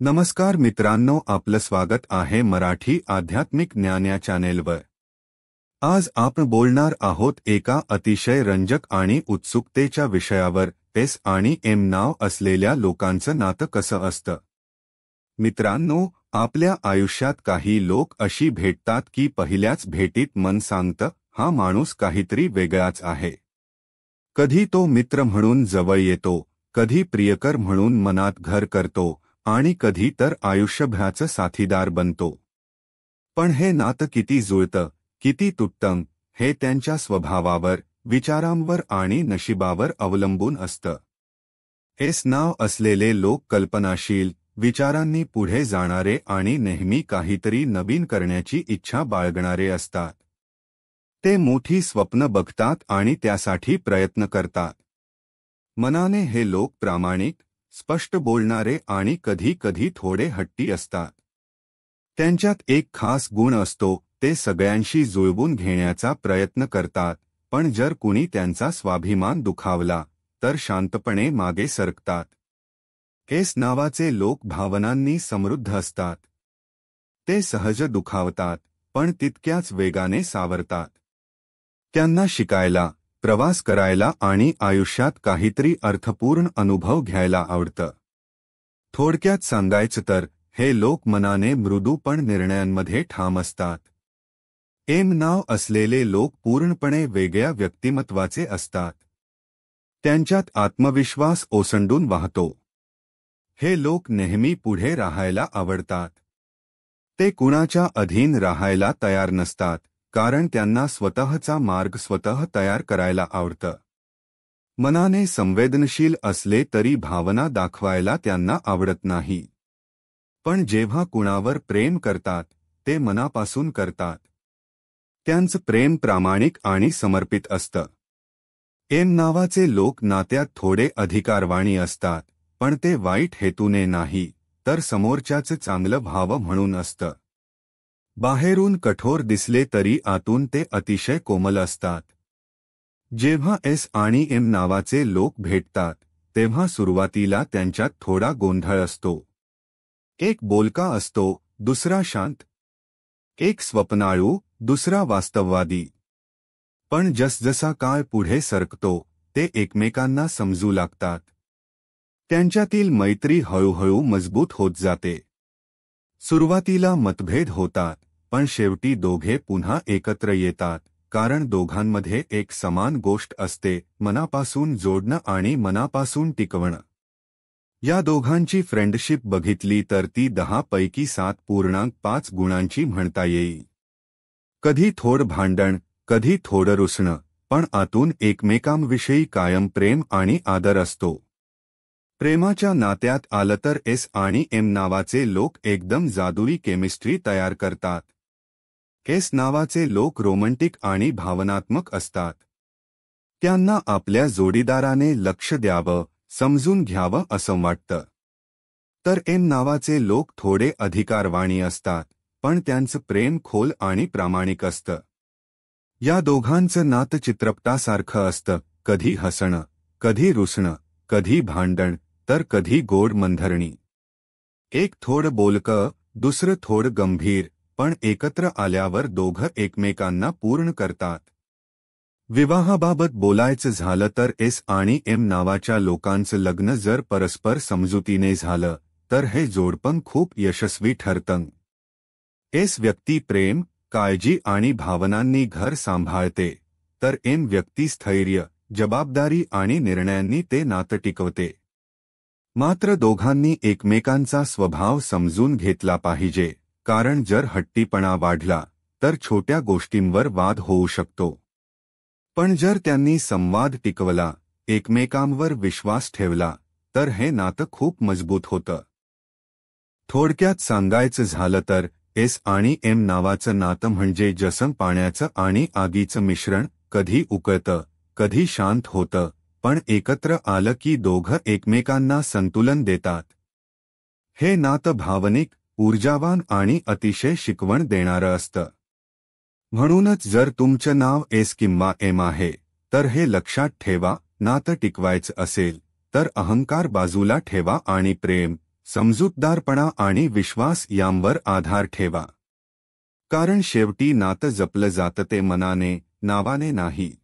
नमस्कार मित्रांनो, आपलं स्वागत आहे मराठी आध्यात्मिक ज्ञान या चॅनेलवर। आज आपण बोलणार आहोत एका अतिशय रंजक आणि उत्सुकतेच्या विषयावर, एस आणि एम नाव असलेल्या लोकांचं नातं कसं असतं। मित्रांनो, आपल्या आयुष्यात काही लोक अशी भेटतात की पहिल्याच भेटीत मन सांगतं, हा माणूस काहीतरी वेगळाच आहे। कधी तो मित्र म्हणून जवळ येतो, कधी प्रियकर म्हणून मनात घर करतो आणि कधी तर आयुष्यभराचं साथीदार बनतो। पण हे नातं किती जुळतं, किती तुटतं, हे त्यांच्या स्वभावावर, विचारांवर आणि नशिबावर अवलंबून असतं। एस नाव असलेले लोक कल्पनाशील, विचारांनी पुढे जाणारे आणि नेहमी काहीतरी नवीन करण्याची इच्छा बाळगणारे असतात। ते मोठी स्वप्न बघतात आणि त्यासाठी प्रयत्न करतात। मनाने हे लोक प्रामाणिक, स्पष्ट बोलणारे आणि कधी-कधी थोडे हट्टी असतात। त्यांच्यात एक खास गुण असतो, ते सगळ्यांशी जुळवून घेण्याचा प्रयत्न करतात, पण जर कुणी त्यांचा स्वाभिमान दुखावला तर शांतपणे मागे सरकतात। एस नावाचे लोक भावनांनी समृद्ध असतात। ते सहज दुखावतात, पण तितक्याच वेगाने सावरतात। त्यांना शिकायला, प्रवास करायला आणि आयुष्यात काहीतरी अर्थपूर्ण अनुभव घ्यायला आवडतं। थोडक्यात सांगायचं तर हे लोक मनाने मृदू पण निर्णयांमध्ये ठाम असतात। एम नाव असलेले लोक पूर्णपणे वेगळ्या व्यक्तिमत्वाचे असतात। त्यांच्यात आत्मविश्वास ओसंडून वाहतो। हे लोक नेहमी पुढे राहायला आवडतात। ते कुणाच्या अधीन राहायला तयार नसतात, कारण त्यांना स्वतःचा मार्ग स्वतः तयार करायला आवडतं। मनाने संवेदनशील असले तरी भावना दाखवायला त्यांना आवडत नाही। पण जेव्हा कुणावर प्रेम करतात, ते मनापासून करतात। त्यांचं प्रेम प्रामाणिक आणि समर्पित असतं। एम नावाचे लोक नात्यात थोडे अधिकारवाणी असतात, पण ते वाईट हेतूने नाही, तर समोरच्याचं चांगलं व्हावं म्हणून असतं। बाहेरून कठोर दिसले तरी आतून ते अतिशय कोमल असतात। जेव्हा एस आणि एम नावाचे लोक भेटतात, तेव्हा सुरुवातीला त्यांच्यात थोडा गोंधळ असतो। एक बोलका असतो, दुसरा शांत। एक स्वप्नाळू, दुसरा वास्तववादी। पण जसजसा काळ पुढे सरकतो, ते एकमेकांना समजू लागतात। त्यांच्यातील मैत्री हळूहळू मजबूत होत जाते। सुरुवातीला मतभेद होतात, पण शेवटी दोघे पुन्हा एकत्र येतात, कारण दोघांमध्ये एक समान गोष्ट असते, मनापासून जोडणं आणि मनापासून टिकवणं। या दोघांची फ्रेंडशिप बघितली तर ती 10 पैकी 7.5 गुणांची म्हणता येईल। कधी थोडं भांडण, कधी थोडं रुसणं, पण आतून एकमेकांविषयी कायम प्रेम आणि आदर असतो। प्रेमाच्या नात्यात आलं तर एस आणि एम नावाचे लोक एकदम जादुई केमिस्ट्री तयार करतात। एस नावाचे लोक रोमँटिक आणि भावनात्मक असतात। त्यांना आपल्या जोडीदाराने लक्ष द्यावं, समजून घ्यावं असं वाटतं। तर एम नावाचे लोक थोडे अधिकारवाणी असतात, पण त्यांचं प्रेम खोल आणि प्रामाणिक असतं। या दोघांचं नातं चित्रपटासारखं असतं, कधी हसणं, कधी रुसणं, कधी भांडण, तर कधी गोड मंथरणी। एक थोडं बोलकं, दुसरं थोडं गंभीर, पण एकत्र आल्यावर दोघं एकमेकांना पूर्ण करतात। विवाहाबाबत बोलायचं झालं तर एस आणि एम नावाच्या लोकांचं लग्न जर परस्पर समजुतीने झालं, तर हे जोडपं खूप यशस्वी ठरतं। एस व्यक्ती प्रेम, काळजी आणि भावनांनी घर सांभाळते, तर एम व्यक्ती स्थैर्य, जबाबदारी आणि निर्णयांनी ते नातं टिकवते। मात्र दोघांनी एकमेकांचा स्वभाव समजून घेतला पाहिजे, कारण जर हट्टीपणा वाढला तर छोट्या गोष्टींवर वाद होऊ शकतो। पण जर त्यांनी संवाद टिकवला, एकमेकांवर विश्वास ठेवला, तर हे नातं खूप मजबूत होतं। थोडक्यात सांगायचं झालं तर एस आणि एम नावाचं नातं म्हणजे जसं पाण्याचं आणि आगीचं मिश्रण, कधी उकळतं, कधी शांत होतं, पण एकत्र आलं की दोघं एकमेकांना संतुलन देतात। हे नातं भावनिक, ऊर्जावान आणि अतिशय शिकवण देणारं असतं। म्हणूनच जर तुमचं नाव एस किंवा एम आहे, तर हे लक्षात ठेवा, नातं टिकवायचं असेल तर अहंकार बाजूला ठेवा आणि प्रेम, समजूतदारपणा आणि विश्वास यांवर आधार ठेवा. कारण शेवटी नातं जपलं जातं ते मनाने, नावाने नाही.